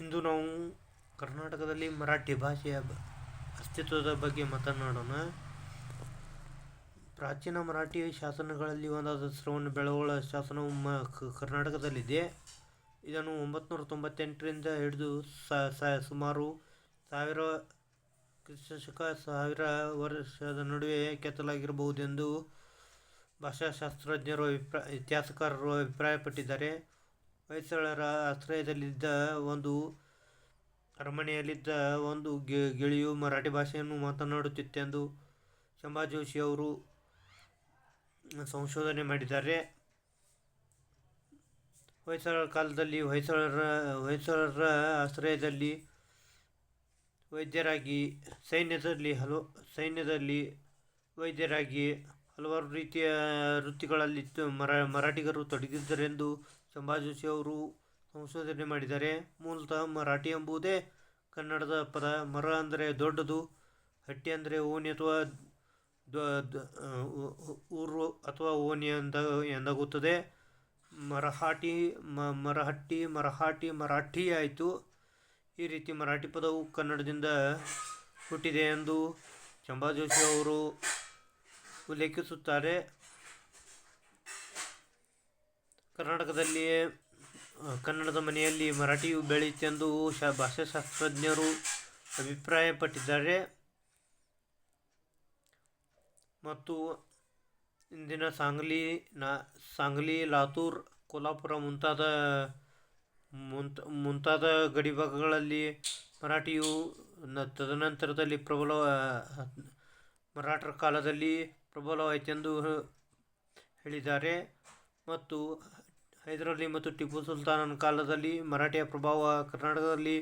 ಇಂದು ನಾವು ಕರ್ನಾಟಕದಲ್ಲಿ ಮರಾಠಿ ಭಾಷೆಯ ಅಸ್ತಿತ್ವದ ಬಗ್ಗೆ ಮಾತನಾಡೋಣ. ಪ್ರಾಚೀನ ಮರಾಠಿ ಶಾಸನಗಳಲ್ಲಿ ಒಂದಾದ ಶ್ರವಣಬೆಳಗೊಳ ಶಾಸನವು ಕರ್ನಾಟಕದಲ್ಲಿದೆ. ಇದನ್ನು 998ರಿಂದ ಹಿಡಿದು ಸುಮಾರು 1000 ಕ್ರಿ.ಶ. 1000 ವರ್ಷದ ನಡುವೆ ಕೆತ್ತಲಾಗಿರಬಹುದೆಂದು ಭಾಷಾಶಾಸ್ತ್ರಜ್ಞರು ಇತಿಹಾಸಕಾರರು ಅಭಿಪ್ರಾಯಪಟ್ಟಿದ್ದಾರೆ. ಹೊಯ್ಸಳರ ಆಶ್ರಯದಲ್ಲಿದ್ದ ಒಂದು ಅರಮನೆಯಲ್ಲಿದ್ದ ಒಂದು ಗಿಳಿಯು ಮರಾಠಿ ಭಾಷೆಯನ್ನು ಮಾತನಾಡುತ್ತಿತ್ತೆಂದು ಶಂಭಾ ಜೋಶಿ ಅವರು ಸಂಶೋಧನೆ ಮಾಡಿದ್ದಾರೆ. ಹೊಯ್ಸಳರ ಕಾಲದಲ್ಲಿ ಹೊಯ್ಸಳರ ಆಶ್ರಯದಲ್ಲಿ ಸೈನ್ಯದಲ್ಲಿ ವೈದ್ಯರಾಗಿ ಹಲವಾರು ರೀತಿಯ ವೃತ್ತಿಗಳಲ್ಲಿ ಮರಾಠಿಗರು ತೊಡಗಿದ್ದರೆಂದು ಶಂಭಾ ಜೋಶಿ ಅವರು ಸಂಶೋಧನೆ ಮಾಡಿದ್ದಾರೆ. ಮೂಲತಃ ಮರಾಠಿ ಎಂಬುದೇ ಕನ್ನಡದ ಪದ. ಮರ ಅಂದರೆ ದೊಡ್ಡದು, ಹಟ್ಟಿ ಅಂದರೆ ಓಣಿ ಅಥವಾ ಊರು ಅಥವಾ ಓಣಿ ಎಂದಾಗುತ್ತದೆ. ಮರಾಠಿ ಆಯಿತು. ಈ ರೀತಿ ಮರಾಠಿ ಪದವು ಕನ್ನಡದಿಂದ ಹುಟ್ಟಿದೆ ಎಂದು ಶಂಭಾ ಜೋಶಿ ಅವರು ಉಲ್ಲೇಖಿಸುತ್ತಾರೆ. ಕರ್ನಾಟಕದಲ್ಲಿ ಕನ್ನಡದ ಮನೆಯಲ್ಲಿ ಮರಾಠಿಯು ಬೆಳೆಯಿತೆಂದು ಭಾಷಾಶಾಸ್ತ್ರಜ್ಞರು ಅಭಿಪ್ರಾಯಪಟ್ಟಿದ್ದಾರೆ. ಮತ್ತು ಇಂದಿನ ಸಾಂಗ್ಲಿ, ಲಾತೂರ್, ಕೊಲ್ಹಾಪುರ ಮುಂತಾದ ಗಡಿಭಾಗಗಳಲ್ಲಿ ಮರಾಠಿಯು ತದನಂತರದಲ್ಲಿ ಮರಾಠರ ಕಾಲದಲ್ಲಿ ಪ್ರಬಲವಾಯಿತೆಂದು ಹೇಳಿದ್ದಾರೆ. ಮತ್ತು ಹೈದರಾಲಿ ಮತ್ತು ಟಿಪ್ಪು ಸುಲ್ತಾನನ ಕಾಲದಲ್ಲಿ ಮರಾಠಿಯ ಪ್ರಭಾವ ಕರ್ನಾಟಕದಲ್ಲಿ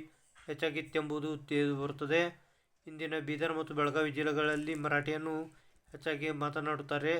ಹೆಚ್ಚಾಗಿತ್ತೆಂಬುದು ತಿಳಿದುಬರುತ್ತದೆ. ಇಂದಿನ ಬೀದರ್ ಮತ್ತು ಬೆಳಗಾವಿ ಜಿಲ್ಲೆಗಳಲ್ಲಿ ಮರಾಠಿಯನ್ನು ಹೆಚ್ಚಾಗಿ ಮಾತನಾಡುತ್ತಾರೆ.